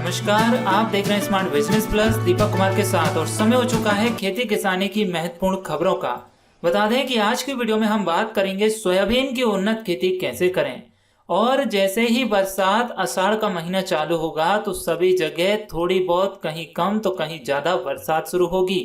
नमस्कार, आप देख रहे हैं smart business plus Deepak Kumar के साथ और समय हो चुका है खेती किसानी की महत्वपूर्ण खबरों का। बता दें कि आज की वीडियो में हम बात करेंगे सोयाबीन की उन्नत खेती कैसे करें। और जैसे ही बरसात आषाढ़ का महीना चालू होगा तो सभी जगह थोड़ी बहुत कहीं कम तो कहीं ज्यादा बरसात शुरू होगी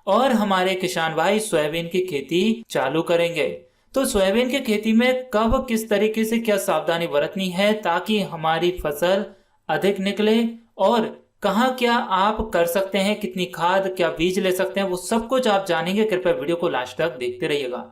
और हमारे किसान भाई सोयाबीन की खेती चालू करेंगे। तो सोयाबीन की खेती में कब किस तरीके से क्या सावधानी बरतनी है ताकि हमारी फसल अधिक निकले और कहाँ क्या आप कर सकते हैं, कितनी खाद क्या बीज ले सकते हैं, वो सब कुछ आप जानेंगे। कृपया वीडियो को लास्ट तक देखते रहिएगा।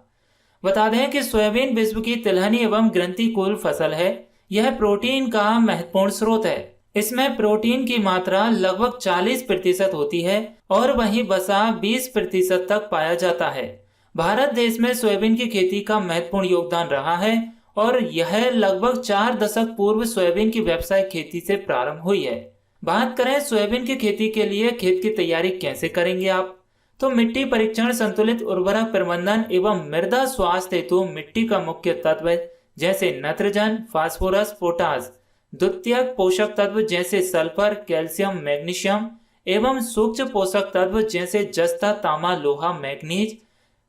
बता दें कि सोयाबीन विश्व की तिलहनी एवं ग्रंथिकुल फसल है। यह प्रोटीन का महत्वपूर्ण स्रोत है। इसमें प्रोटीन की मात्रा लगभग 40% होती है और वहीं वसा 20% तक पाया जाता है। भारत देश में सोयाबीन की खेती का महत्वपूर्ण योगदान रहा है और यह लगभग 4 दशक पूर्व सोयाबीन की व्यावसायिक खेती से प्रारंभ हुई है। बात करें सोयाबीन की खेती के लिए खेत की तैयारी कैसे करेंगे आप, तो मिट्टी परीक्षण, संतुलित उर्वरक प्रबंधन एवं मृदा स्वास्थ्य हेतु मिट्टी का मुख्य तत्व जैसे नत्रजन, फास्फोरस, पोटास, द्वितीयक पोषक तत्व जैसे सल्फर, कैल्शियम, मैग्नीशियम एवं सूक्ष्म पोषक तत्व जैसे जस्ता, तांबा, लोहा, मैग्नीज,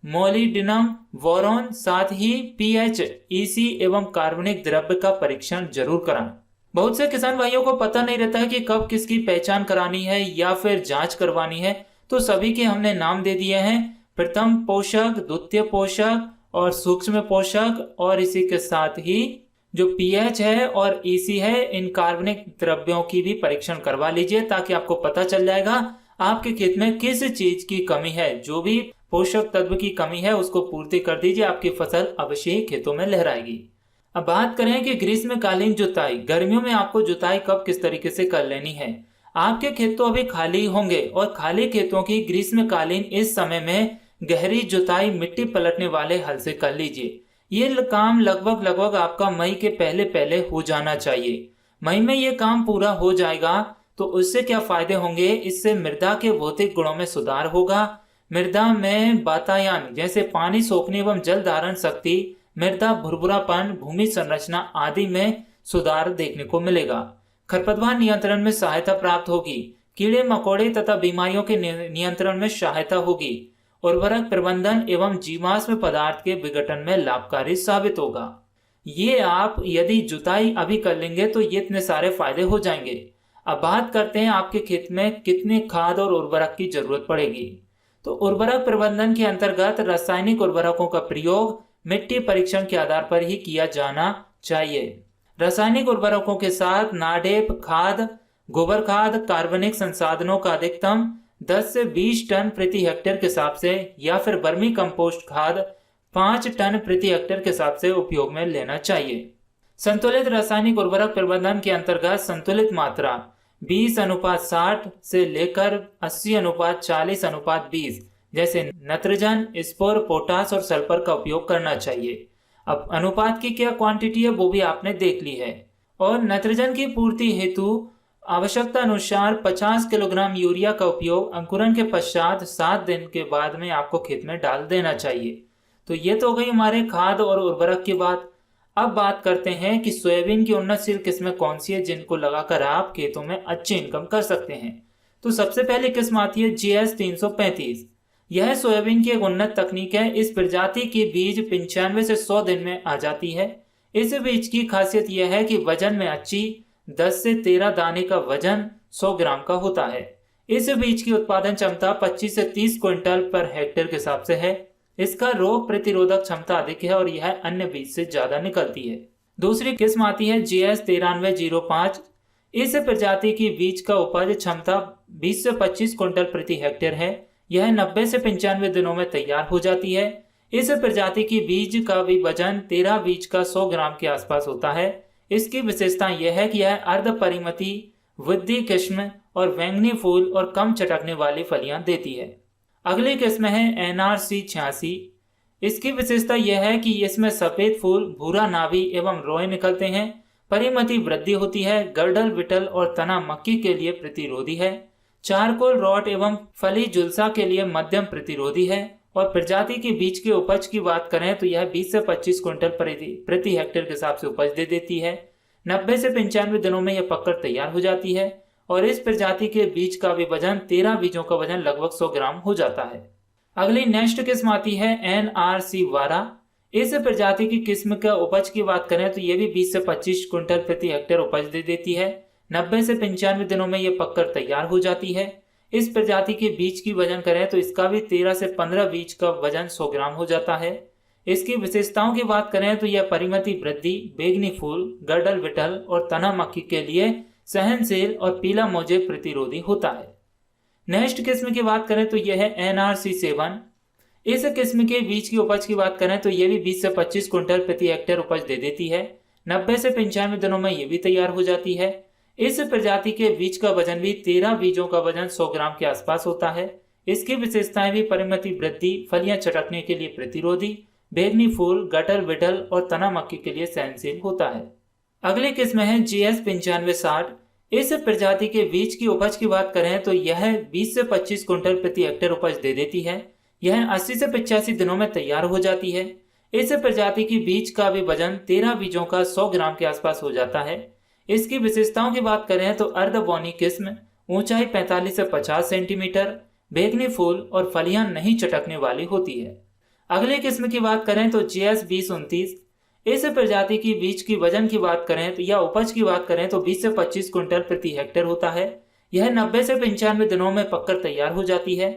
मोलिब्डेनम, बोरॉन, साथ ही पीएच, ईसी एवं कार्बनिक द्रव्य का परीक्षण जरूर कराएं। बहुत से किसान भाइयों को पता नहीं रहता है कि कब किसकी पहचान करानी है या फिर जांच करवानी है, तो सभी के हमने नाम दे दिए हैं। प्रथम पोषक, द्वितीय पोषक और सूक्ष्म पोषक, और इसी के साथ ही जो पीएच है और ईसी है, इन कार्बनिक द्रव्यों की भी परीक्षण करवा लीजिए ताकि आपको पता चल जाएगा आपके खेत में किस चीज की कमी है। जो भी पोषक तत्व की कमी है उसको पूर्ति कर दीजिए, आपकी फसल अवश्य ही खेतों में लहराएगी। अब बात करें कि ग्रीष्मकालीन जुताई, गर्मियों में आपको जुताई कब किस तरीके से कर लेनी है। आपके खेत तो अभी खाली होंगे और खाली खेतों की ग्रीष्मकालीन इस समय में गहरी जुताई मिट्टी पलटने वाले हल से कर लीजिए। ये काम लगभग आपका मई के पहले पहले हो जाना चाहिए। मई में ये काम पूरा हो जाएगा तो उससे क्या फायदे होंगे, इससे मृदा के भौतिक गुणों में सुधार होगा। मृदा में वातायन जैसे पानी सोखने एवं जल धारण शक्ति, मृदा भुरभुरापन, भूमि संरचना आदि में सुधार देखने को मिलेगा। खरपतवार नियंत्रण में सहायता प्राप्त होगी। कीड़े मकोड़े तथा बीमारियों के नियंत्रण में सहायता होगी। उर्वरक प्रबंधन एवं जीवाश्म पदार्थ के विघटन में लाभकारी साबित होगा। ये आप यदि जुताई अभी कर लेंगे तो ये इतने सारे फायदे हो जाएंगे। अब बात करते हैं आपके खेत में कितने खाद और उर्वरक की जरूरत पड़ेगी। तो उर्वरक प्रबंधन के अंतर्गत रासायनिक उर्वरकों का प्रयोग मिट्टी परीक्षण के आधार पर ही किया जाना चाहिए। रासायनिक उर्वरकों के साथ नाडेप खाद, गोबर खाद, कार्बनिक संसाधनों का अधिकतम 10 से 20 टन प्रति हेक्टेयर के हिसाब से या फिर वर्मी कंपोस्ट खाद 5 टन प्रति हेक्टेयर के हिसाब से उपयोग में लेना चाहिए। संतुलित रासायनिक उर्वरक प्रबंधन के अंतर्गत संतुलित मात्रा 20:60 से लेकर 80:40:20 जैसे नत्रजन, स्पोर, पोटास और सल्फर का उपयोग करना चाहिए। अब अनुपात की क्या क्वांटिटी है वो भी आपने देख ली है। और नत्रजन की पूर्ति हेतु आवश्यकता अनुसार 50 किलोग्राम यूरिया का उपयोग अंकुरण के पश्चात 7 दिन के बाद में आपको खेत में डाल देना चाहिए। तो ये तो गई हमारे खाद और उर्वरक की बात। अब बात करते हैं कि सोयाबीन की उन्नतशील किस्में कौन सी है जिनको लगाकर आप खेतों में अच्छी इनकम कर सकते हैं। तो सबसे पहली किस्म आती है GS 335। यह सोयाबीन की एक उन्नत तकनीक है। इस प्रजाति की बीज 95 से 100 दिन में आ जाती है। इस बीज की खासियत यह है कि वजन में अच्छी, 10 से 13 दाने का वजन 100 ग्राम का होता है। इस बीज की उत्पादन क्षमता 25 से 30 क्विंटल पर हेक्टेयर के हिसाब से है। इसका रोग प्रतिरोधक क्षमता अधिक है और यह अन्य बीज से ज्यादा निकलती है। दूसरी किस्म आती है GS 9305। इस प्रजाति की बीज का उपज क्षमता 20 से 25 क्विंटल प्रति हेक्टेयर है। यह 90 से 95 दिनों में तैयार हो जाती है। इस प्रजाति की बीज का भी वजन 13 बीज का 100 ग्राम के आसपास होता है। इसकी विशेषता यह है कि यह अर्ध परिमिति, वृद्धि किस्म और बैंगनी फूल और कम चटकने वाली फलियां देती है। अगली किस्म है NRC 86। इसकी विशेषता यह है कि इसमें सफेद फूल, भूरा नाभि एवं रोए निकलते हैं। परिमिति वृद्धि होती है। गर्डल, विटल और तना मक्की के लिए प्रतिरोधी है। चारकोल रॉट एवं फली झुलसा के लिए मध्यम प्रतिरोधी है। और प्रजाति की बीज के उपज की बात करें तो यह 20 से 25 क्विंटल प्रति हेक्टेयर के हिसाब से उपज दे देती है। 90 से 95 दिनों में यह पककर तैयार हो जाती है और इस प्रजाति के बीज का भी वजन 13 बीजों का वजन लगभग 100 ग्राम हो जाता है। अगली नेक्स्ट किस्म आती है NRC 12। इस प्रजाति की किस्म का उपज की बात करें तो ये भी 20 से 25 क्विंटल प्रति हेक्टेयर उपज दे देती है। 90 से 95 दिनों में ये पककर तैयार हो जाती है। इस प्रजाति के बीज की वजन करें तो इसका भी 13 से 15 बीज का वजन 100 ग्राम हो जाता है। इसकी विशेषताओं की बात करें तो यह परिमिति वृद्धि, बैंगनी फूल, गड़ल विटल और तना मक्खी के लिए सहनशील और पीला मोजेक प्रतिरोधी होता है। नेक्स्ट किस्म की बात करें तो यह है NRC 7। इस किस्म के बीज की उपज की बात करें तो यह भी 20 से 25 क्विंटल प्रति हेक्टेयर उपज दे देती है। 90 से 95 दिनों में ये भी तैयार हो जाती है। इस प्रजाति के बीज का वजन भी 13 बीजों का वजन 100 ग्राम के आसपास होता है। इसकी विशेषताएं भी परिमिति वृद्धि, फलियां चटकने के लिए प्रतिरोधी, बैंगनी फूल, गटल विटल और तना मक्खी के लिए सहनशील होता है। अगली किस्म है GS 9560। इस प्रजाति के बीज की उपज की बात करें तो यह 20 से 25 क्विंटल प्रति हेक्टेयर उपज दे देती है। यह 80 से 85 दिनों में तैयार हो जाती है। इस प्रजाति की बीज का भी वजन 13 बीजों का 100 ग्राम के आसपास हो जाता है। इसकी विशेषताओं की बात करें तो अर्धबौनी किस्म, ऊंचाई 45 से 50 सेंटीमीटर, बैंगनी फूल और फलियां नहीं चटकने वाली होती है। अगली किस्म की बात करें तो GS 2029। इस प्रजाति की बीज की वजन की बात करें तो या उपज की बात करें तो 20 से 25 क्विंटल प्रति हेक्टेयर होता है। यह 90 से 95 दिनों में पककर तैयार हो जाती है।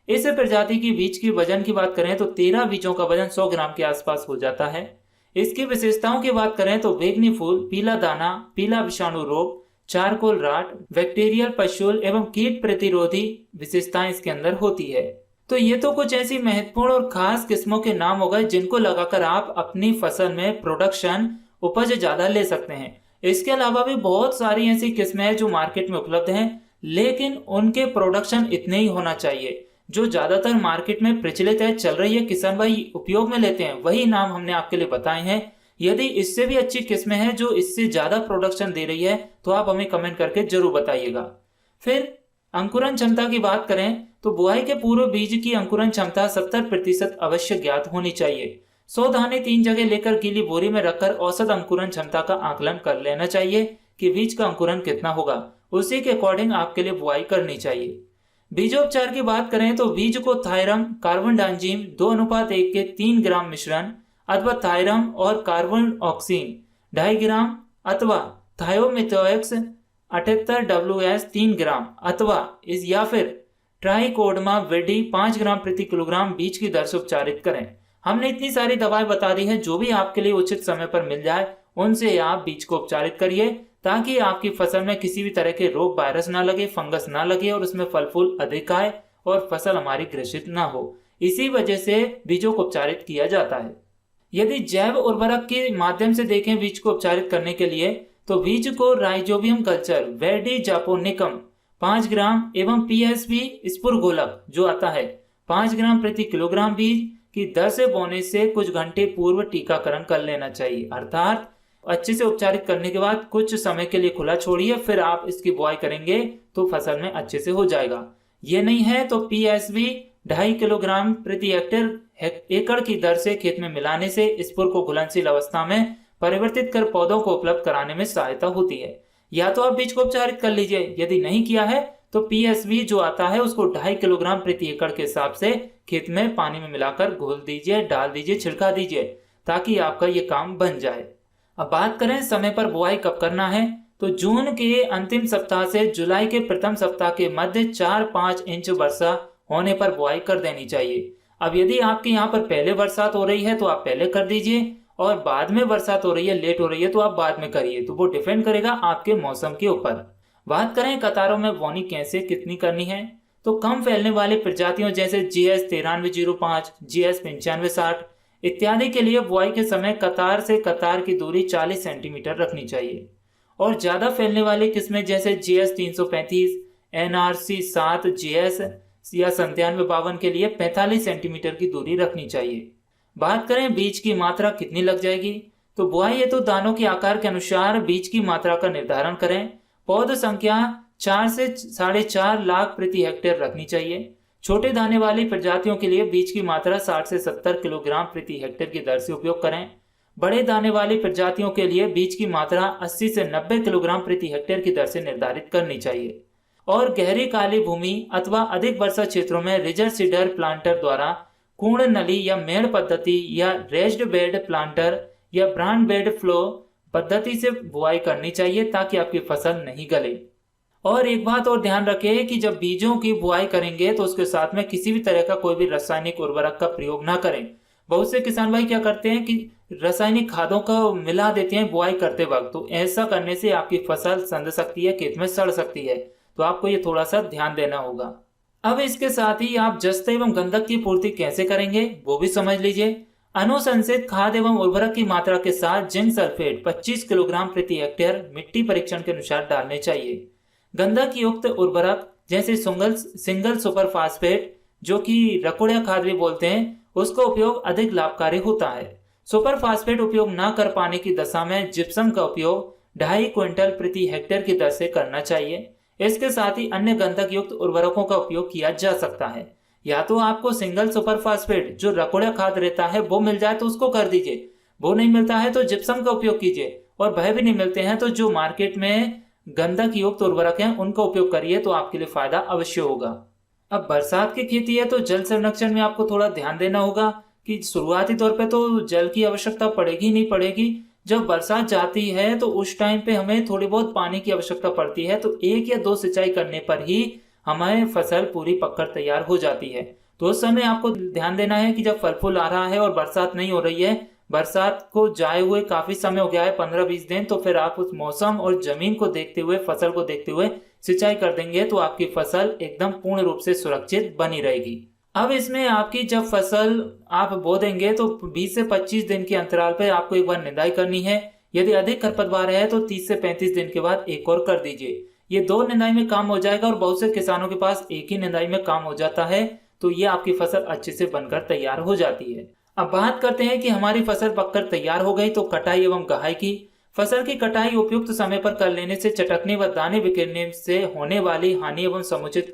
इस प्रजाति की बीज की वजन की बात करें तो 13 बीजों का वजन 100 ग्राम के आसपास हो जाता है। इसकी विशेषताओं की बात करें तो बैंगनी फूल, पीला दाना, पीला विषाणु रोग, चारकोल राट, बैक्टीरियल पशुल एवं कीट प्रतिरोधी विशेषताएं इसके अंदर होती है। तो ये तो कुछ ऐसी महत्वपूर्ण और खास किस्मों के नाम हो गए जिनको लगाकर आप अपनी फसल में प्रोडक्शन, उपज ज्यादा ले सकते हैं। इसके अलावा भी बहुत सारी ऐसी किस्में हैं जो मार्केट में उपलब्ध हैं, लेकिन उनके प्रोडक्शन इतने ही होना चाहिए। जो ज्यादातर मार्केट में प्रचलित है, चल रही है, किसान भाई उपयोग में लेते हैं, वही नाम हमने आपके लिए बताए हैं। यदि इससे भी अच्छी किस्में हैं जो इससे ज्यादा प्रोडक्शन दे रही है तो आप हमें कमेंट करके जरूर बताइएगा। फिर अंकुरन क्षमता की बात करें तो बुआई के पूर्व बीज की अंकुरन क्षमता 70% अवश्य ज्ञात होनी चाहिए। 100 दाने 3 जगह लेकर गीली बोरी में रखकर औसत अंकुरन क्षमता का आकलन कर लेना चाहिए कि बीज का अंकुरन कितना होगा। उसी के अकॉर्डिंग आपके लिए बुआई करनी चाहिए। बीजोपचार की बात करें तो बीज को थायरम, कार्बनडाजिम 2:1 के 3 ग्राम मिश्रण अथवा थायरम और कार्बन ऑक्सीन 2.5 ग्राम अथवा थायोमिथोएक्स 78 WS 3 ग्राम अथवा या फिर ट्राइकोडर्मा विडी 5 ग्राम प्रति किलोग्राम बीज की दर से उपचारित करें। हमने इतनी सारी दवाएं बता दी हैं, जो भी आपके लिए उचित समय पर मिल जाए उनसे आप बीज को उपचारित करिए, ताकि आपकी फसल में किसी भी तरह के रोग, वायरस ना लगे, फंगस ना लगे और उसमें फल फूल अधिक आए और फसल हमारी ग्रसित ना हो। इसी वजह से बीजों को उपचारित किया जाता है। यदि जैव उर्वरक के माध्यम से देखें बीज को उपचारित करने के लिए तो बीज को राइजोबियम कल्चर, वेडी जापोनिकम 5 ग्राम एवं PSB स्पुरगोलक जो आता है 5 ग्राम प्रति किलोग्राम बीज की दर से बोने से कुछ घंटे पूर्व टीकाकरण कर लेना चाहिए। अर्थात अच्छे से उपचारित करने के बाद कुछ समय के लिए खुला छोड़िए, फिर आप इसकी बुआई करेंगे तो फसल में अच्छे से हो जाएगा। ये नहीं है तो PSB 2.5 किलोग्राम प्रति हेक्टेयर एकड़ की दर से खेत में मिलाने से स्पुर को घुलनशील अवस्था में परिवर्तित कर पौधों को उपलब्ध कराने में सहायता होती है। या तो आप बीज को उपचारित कर लीजिए, यदि नहीं किया है तो PSB जो आता है उसको 2.5 किलोग्राम प्रति एकड़ के हिसाब से खेत में पानी में मिलाकर घोल दीजिए, डाल दीजिए, छिड़का दीजिए, ताकि आपका ये काम बन जाए। अब बात करें समय पर बुआई कब करना है तो जून के अंतिम सप्ताह से जुलाई के प्रथम सप्ताह के मध्य 4-5 इंच वर्षा होने पर बुआई कर देनी चाहिए। अब यदि आपके यहाँ पर पहले बरसात हो रही है तो आप पहले कर दीजिए, और बाद में बरसात हो रही है, लेट हो रही है तो आप बाद में करिए। तो वो डिपेंड करेगा आपके मौसम के ऊपर। बात करें कतारों में बोनी कैसे कितनी करनी है तो कम फैलने वाले प्रजातियों जैसे GS 9305, GS 9560 इत्यादि के लिए बुआई के समय कतार से कतार की दूरी 40 सेंटीमीटर रखनी चाहिए, और ज्यादा फैलने वाली किस्में जैसे GS 335, NRC 7 GS या 9752 के लिए 45 सेंटीमीटर की दूरी रखनी चाहिए। बात करें बीज की मात्रा कितनी लग जाएगी तो बुआई हेतु दानों के आकार के अनुसार बीज की मात्रा का निर्धारण करें। पौध संख्या 4 से 4.5 लाख प्रति हेक्टेयर रखनी चाहिए। छोटे दाने वाली प्रजातियों के लिए बीज की मात्रा 60 से 70 किलोग्राम प्रति हेक्टेयर की दर से उपयोग करें। बड़े दाने वाली प्रजातियों के लिए बीज की मात्रा 80 से 90 किलोग्राम प्रति हेक्टेयर की दर से निर्धारित करनी चाहिए। और गहरी काली भूमि अथवा अधिक वर्षा क्षेत्रों में रिजर सीडर प्लांटर द्वारा पूर्ण नली या मेड़ पद्धति या रेस्ड बेड प्लांटर या ब्रांड बेड फ्लो पद्धति से बुआई करनी चाहिए ताकि आपकी फसल नहीं गले। और एक बात और ध्यान रखें कि जब बीजों की बुआई करेंगे तो उसके साथ में किसी भी तरह का कोई भी रासायनिक उर्वरक का प्रयोग ना करें। बहुत से किसान भाई क्या करते हैं कि रासायनिक खादों का मिला देते हैं बुआई करते वक्त, तो ऐसा करने से आपकी फसल सड़ सकती है, खेत में सड़ सकती है। तो आपको ये थोड़ा सा ध्यान देना होगा। अब इसके साथ ही आप जस्ता एवं गंधक की पूर्ति कैसे करेंगे वो भी समझ लीजिए। अनुशंसित खाद एवं उर्वरक की मात्रा के साथ जिंक सल्फेट 25 किलोग्राम प्रति हेक्टेयर मिट्टी परीक्षण के अनुसार डालने चाहिए। गंधक युक्त उर्वरक जैसे सिंगल सुपर फास्फेट जो कि रकोड़िया खाद भी बोलते हैं, उसका उपयोग अधिक लाभकारी होता है। सुपर फास्फेट उपयोग न कर पाने की दशा में जिप्सम का उपयोग 2.5 क्विंटल प्रति हेक्टेयर की दर से करना चाहिए। इसके साथ ही अन्य गंधक युक्त उर्वरकों का उपयोग किया जा सकता है। या तो आपको सिंगल सुपर फास्फेट जो रकोड़िया खाद रहता है वो मिल जाए तो उसको कर दीजिए, वो नहीं मिलता है तो जिप्सम का उपयोग कीजिए, और वह भी नहीं मिलते हैं तो जो मार्केट में गंधक युक्त उर्वरक हैं उनका उपयोग करिए, तो आपके लिए फायदा अवश्य होगा। अब बरसात की खेती है तो जल संरक्षण में आपको थोड़ा ध्यान देना होगा कि शुरुआती तौर पे तो जल की आवश्यकता पड़ेगी नहीं पड़ेगी। जब बरसात जाती है तो उस टाइम पे हमें थोड़ी बहुत पानी की आवश्यकता पड़ती है, तो 1 या 2 सिंचाई करने पर ही हमारी फसल पूरी पककर तैयार हो जाती है। तो उस समय आपको ध्यान देना है कि जब फल फूल आ रहा है और बरसात नहीं हो रही है, बरसात को जाए हुए काफी समय हो गया है 15-20 दिन, तो फिर आप उस मौसम और जमीन को देखते हुए, फसल को देखते हुए सिंचाई कर देंगे तो आपकी फसल एकदम पूर्ण रूप से सुरक्षित बनी रहेगी। अब इसमें आपकी जब फसल आप बो देंगे तो 20 से 25 दिन के अंतराल पर आपको एक बार निदाई करनी है। यदि अधिक खरपतवार है तो 30 से 35 दिन के बाद एक और कर दीजिए। ये 2 निदाई में काम हो जाएगा और बहुत से किसानों के पास एक ही निदाई में काम हो जाता है, तो ये आपकी फसल अच्छे से बनकर तैयार हो जाती है। अब बात करते हैं कि हमारी फसल पककर तैयार हो गई तो कटाई एवं गहाई की। फसल की कटाई उपयुक्त समय पर कर लेने से चटकने व दाने बिखरने से होने वाली हानि एवं समुचित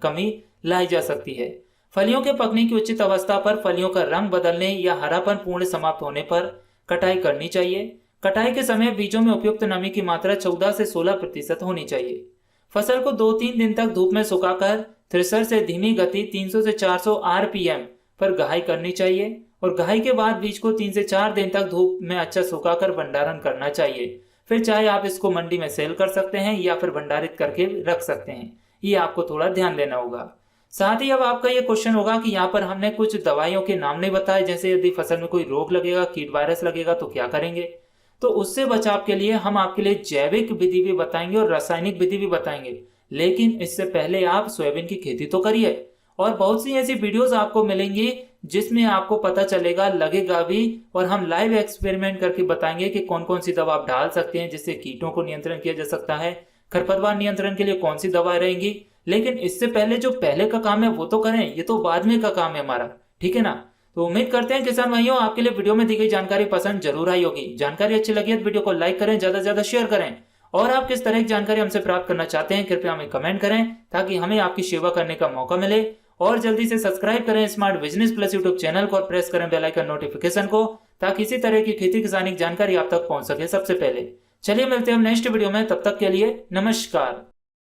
कमी लाई जा सकती है। फलियों के पकने की उचित अवस्था पर फलियों का रंग बदलने या हरापन पूर्ण समाप्त होने पर कटाई करनी चाहिए। कटाई के समय बीजों में उपयुक्त नमी की मात्रा 14 से 16% होनी चाहिए। फसल को 2-3 दिन तक धूप में सुखाकर थ्रेशर से धीमी गति 300 से 400 RPM पर गहाई करनी चाहिए, और गहाई के बाद बीज को 3 से 4 दिन तक धूप में अच्छा सुखाकर भंडारण करना चाहिए। फिर चाहे आप इसको मंडी में सेल कर सकते हैं या फिर भंडारित करके रख सकते हैं। ये आपको थोड़ा ध्यान देना होगा। साथ ही अब आपका ये क्वेश्चन होगा कि यहाँ पर हमने कुछ दवाइयों के नाम नहीं बताए, जैसे यदि फसल में कोई रोग लगेगा, कीट वायरस लगेगा तो क्या करेंगे। तो उससे बचाव के लिए हम आपके लिए जैविक विधि भी बताएंगे और रासायनिक विधि भी बताएंगे, लेकिन इससे पहले आप सोयाबीन की खेती तो करिए। और बहुत सी ऐसी वीडियोस आपको मिलेंगी जिसमें आपको पता चलेगा, लगेगा भी, और हम लाइव एक्सपेरिमेंट करके बताएंगे कि कौन कौन सी दवा आप डाल सकते हैं जिससे कीटों को नियंत्रण किया जा सकता है, खरपतवार नियंत्रण के लिए कौन सी दवाएं रहेंगी। लेकिन इससे पहले जो पहले का काम है वो तो करें, ये तो बाद में का काम है हमारा, ठीक है ना। तो उम्मीद करते हैं किसान भाइयों आपके लिए वीडियो में दी गई जानकारी पसंद जरूर आई होगी। जानकारी अच्छी लगी है तो वीडियो को लाइक करें, ज्यादा से ज्यादा शेयर करें, और आप किस तरह की जानकारी हमसे प्राप्त करना चाहते हैं कृपया हमें कमेंट करें ताकि हमें आपकी सेवा करने का मौका मिले। और जल्दी से सब्सक्राइब करें smart business plus YouTube channel को और प्रेस करें बेल आइकन नोटिफिकेशन को, ताकि इसी तरह की खेती किसानी की जानकारी आप तक पहुंच सके सबसे पहले। चलिए मिलते हैं हम नेक्स्ट वीडियो में, तब तक के लिए नमस्कार।